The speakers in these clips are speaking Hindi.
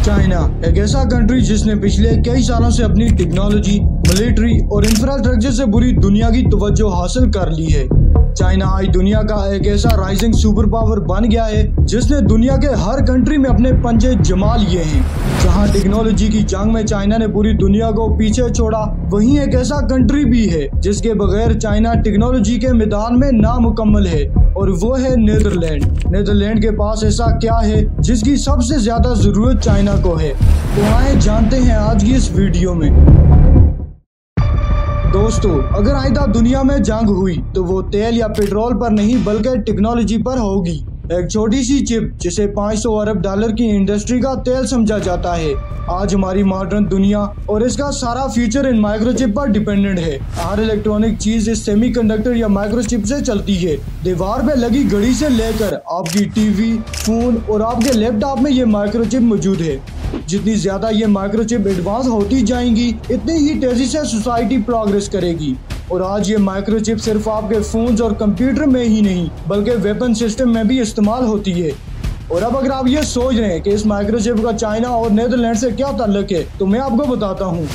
चाइना एक ऐसा कंट्री जिसने पिछले कई सालों से अपनी टेक्नोलॉजी, मिलिट्री और इंफ्रास्ट्रक्चर से पूरी दुनिया की तवज्जो हासिल कर ली है। चाइना आज दुनिया का एक ऐसा राइजिंग सुपर पावर बन गया है जिसने दुनिया के हर कंट्री में अपने पंजे जमा लिए हैं। जहां टेक्नोलॉजी की जंग में चाइना ने पूरी दुनिया को पीछे छोड़ा, वहीं एक ऐसा कंट्री भी है जिसके बगैर चाइना टेक्नोलॉजी के मैदान में नामुकम्मल है, और वो है नीदरलैंड। नीदरलैंड के पास ऐसा क्या है जिसकी सबसे ज्यादा जरूरत चाइना को है? तो आए जानते हैं आज की इस वीडियो में। दोस्तों, अगर आइंदा दुनिया में जंग हुई तो वो तेल या पेट्रोल पर नहीं बल्कि टेक्नोलॉजी पर होगी। एक छोटी सी चिप जिसे 500 अरब डॉलर की इंडस्ट्री का तेल समझा जाता है, आज हमारी मॉडर्न दुनिया और इसका सारा फ्यूचर इन माइक्रोचिप पर डिपेंडेंट है। हर इलेक्ट्रॉनिक चीज इस सेमीकंडक्टर या माइक्रोचिप से चलती है। दीवार पे लगी घड़ी से लेकर आपकी टीवी, फोन और आपके लैपटॉप में ये माइक्रोचिप मौजूद है। जितनी ज्यादा ये माइक्रोचिप एडवांस होती जाएंगी, इतनी ही तेजी से सोसाइटी प्रोग्रेस करेगी। और आज ये माइक्रोचिप सिर्फ आपके फोन्स और कंप्यूटर में ही नहीं बल्कि वेपन सिस्टम में भी इस्तेमाल होती है। और अब अगर आप ये सोच रहे हैं कि इस माइक्रोचिप का चाइना और नीदरलैंड से क्या ताल्लुक है, तो मैं आपको बताता हूँ।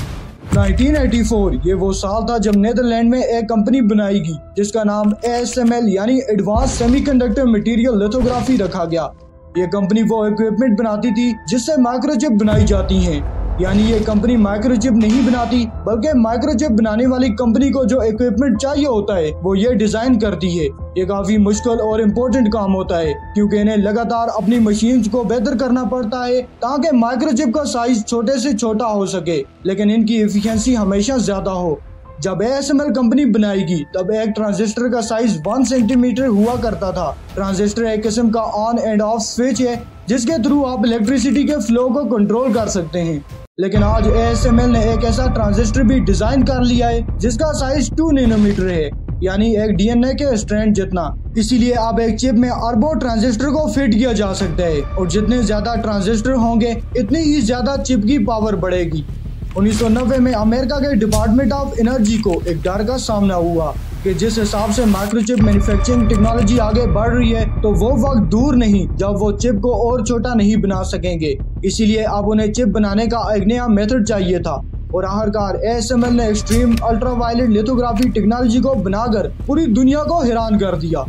1984 ये वो साल था जब नीदरलैंड में एक कंपनी बनाएगी जिसका नाम ASML यानी एडवांस सेमीकंडक्टर मटेरियल लिथोग्राफी रखा गया। ये कंपनी वो इक्विपमेंट बनाती थी जिससे माइक्रोचिप बनाई जाती हैं। यानी ये कंपनी माइक्रोचिप नहीं बनाती बल्कि माइक्रोचिप बनाने वाली कंपनी को जो इक्विपमेंट चाहिए होता है वो ये डिजाइन करती है। ये काफी मुश्किल और इम्पोर्टेंट काम होता है क्योंकि इन्हें लगातार अपनी मशीन्स को बेहतर करना पड़ता है ताकि माइक्रोचिप का साइज छोटे से छोटा हो सके लेकिन इनकी एफिशिएंसी हमेशा ज्यादा हो। जब ASML कंपनी बनाएगी तब एक ट्रांजिस्टर का साइज 1 सेंटीमीटर हुआ करता था। ट्रांजिस्टर एक किस्म का ऑन एंड ऑफ स्विच है जिसके थ्रू आप इलेक्ट्रिसिटी के फ्लो को कंट्रोल कर सकते हैं। लेकिन आज ASML ने एक ऐसा ट्रांजिस्टर भी डिजाइन कर लिया है जिसका साइज 2 नैनोमीटर है, यानी एक DNA के स्ट्रैंड जितना। इसीलिए अब एक चिप में अरबों ट्रांजिस्टर को फिट किया जा सकता है, और जितने ज्यादा ट्रांजिस्टर होंगे इतनी ही ज्यादा चिप की पावर बढ़ेगी। 1990 में अमेरिका के डिपार्टमेंट ऑफ एनर्जी को एक डर का सामना हुआ कि जिस हिसाब से माइक्रोचिप मैन्युफैक्चरिंग टेक्नोलॉजी आगे बढ़ रही है तो वो वक्त दूर नहीं जब वो चिप को और छोटा नहीं बना सकेंगे। इसीलिए अब उन्हें चिप बनाने का एक नया मेथड चाहिए था, और आखिरकार ASML ने एक्सट्रीम अल्ट्रावायलेट लिथोग्राफी टेक्नोलॉजी को बनाकर पूरी दुनिया को हैरान कर दिया।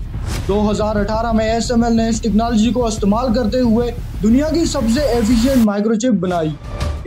2018 में ASML ने इस टेक्नोलॉजी को इस्तेमाल करते हुए दुनिया की सबसे एफिशिएंट माइक्रोचिप बनाई।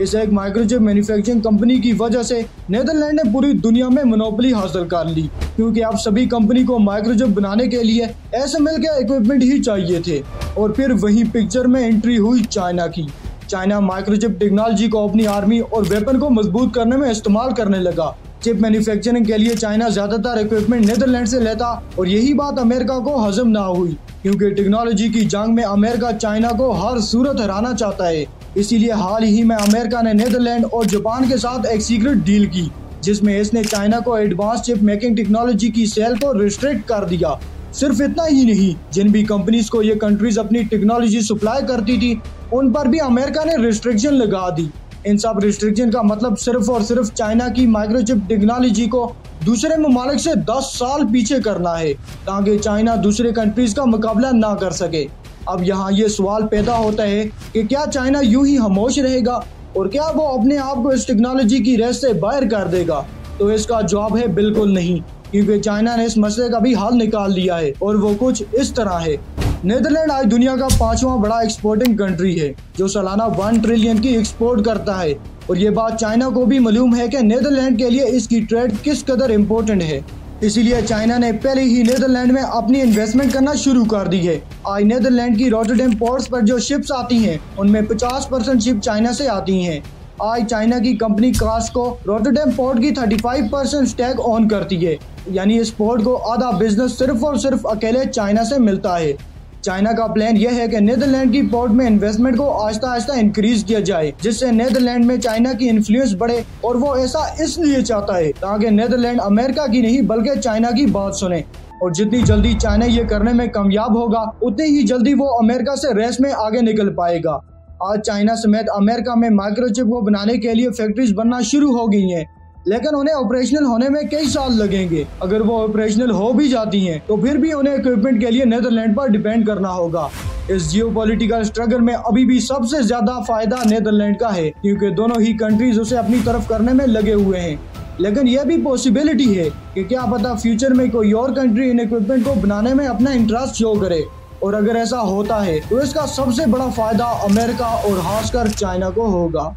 इस एक माइक्रोचिप मैन्युफैक्चरिंग कंपनी की वजह से नीदरलैंड ने पूरी दुनिया में मोनोपोली हासिल कर ली, क्योंकि अब सभी कंपनी को माइक्रोचिप बनाने के लिए ASML के इक्विपमेंट ही चाहिए थे। और फिर वही पिक्चर में एंट्री हुई चाइना की। चाइना माइक्रोचिप टेक्नोलॉजी को अपनी आर्मी और वेपन को मजबूत करने में इस्तेमाल करने लगा। चिप मैन्युफैक्चरिंग के लिए चाइना ज्यादातर इक्विपमेंट नीदरलैंड से लेता, और यही बात अमेरिका को हजम ना हुई क्योंकि टेक्नोलॉजी की जंग में अमेरिका चाइना को हर सूरत हराना चाहता है। इसीलिए हाल ही में अमेरिका ने नीदरलैंड और जापान के साथ एक सीक्रेट डील की जिसमें इसने चाइना को एडवांस चिप मेकिंग टेक्नोलॉजी की सेल को रिस्ट्रिक्ट कर दिया। सिर्फ इतना ही नहीं, जिन भी कंपनीज को ये कंट्रीज अपनी टेक्नोलॉजी सप्लाई करती थी उन पर भी अमेरिका ने रिस्ट्रिक्शन लगा दी। इन सब रिस्ट्रिक्शन का मतलब सिर्फ और सिर्फ चाइना की माइक्रोचिप टेक्नोलॉजी को दूसरे ममालिक से 10 साल पीछे करना है ताकि चाइना दूसरे कंट्रीज का मुकाबला ना कर सके। अब यहाँ ये सवाल पैदा होता है कि क्या चाइना यूं ही खामोश रहेगा, और क्या वो अपने आप को इस टेक्नोलॉजी की रेस से बाहर कर देगा? तो इसका जवाब है बिल्कुल नहीं, क्योंकि चाइना ने इस मसले का भी हल निकाल लिया है, और वो कुछ इस तरह है। नीदरलैंड आज दुनिया का 5वां बड़ा एक्सपोर्टिंग कंट्री है जो सालाना 1 ट्रिलियन की एक्सपोर्ट करता है, और ये बात चाइना को भी मालूम है कि नीदरलैंड के लिए इसकी ट्रेड किस कदर इम्पोर्टेंट है। इसीलिए चाइना ने पहले ही नीदरलैंड में अपनी इन्वेस्टमेंट करना शुरू कर दी है। आज नीदरलैंड की रॉटरडैम पोर्ट्स पर जो शिप्स आती हैं उनमें 50% शिप चाइना से आती हैं। आज चाइना की कंपनी कास्को रॉटरडैम पोर्ट की 35% स्टैक ऑन करती है, यानी इस पोर्ट को आधा बिजनेस सिर्फ और सिर्फ अकेले चाइना से मिलता है। चाइना का प्लान यह है कि नीदरलैंड की पोर्ट में इन्वेस्टमेंट को आहिस्ता आहिस्ता इंक्रीज किया जाए जिससे नीदरलैंड में चाइना की इन्फ्लुएंस बढ़े, और वो ऐसा इसलिए चाहता है ताकि नीदरलैंड अमेरिका की नहीं बल्कि चाइना की बात सुने। और जितनी जल्दी चाइना ये करने में कामयाब होगा उतनी ही जल्दी वो अमेरिका से रेस में आगे निकल पाएगा। आज चाइना समेत अमेरिका में माइक्रोचिप को बनाने के लिए फैक्ट्रीज बनना शुरू हो गई हैं, लेकिन उन्हें ऑपरेशनल होने में कई साल लगेंगे। अगर वो ऑपरेशनल हो भी जाती हैं तो फिर भी उन्हें इक्विपमेंट के लिए नीदरलैंड पर डिपेंड करना होगा। इस जियोपॉलिटिकल स्ट्रगल में अभी भी सबसे ज्यादा फायदा नीदरलैंड का है, क्योंकि दोनों ही कंट्रीज उसे अपनी तरफ करने में लगे हुए हैं। लेकिन यह भी पॉसिबिलिटी है कि क्या पता फ्यूचर में कोई और कंट्री इन इक्विपमेंट को बनाने में अपना इंटरेस्ट शो करे, और अगर ऐसा होता है तो इसका सबसे बड़ा फायदा अमेरिका और खासकर चाइना को होगा।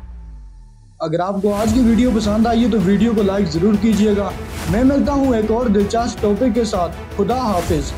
अगर आपको आज की वीडियो पसंद आई है तो वीडियो को लाइक जरूर कीजिएगा। मैं मिलता हूँ एक और दिलचस्प टॉपिक के साथ। खुदा हाफिज।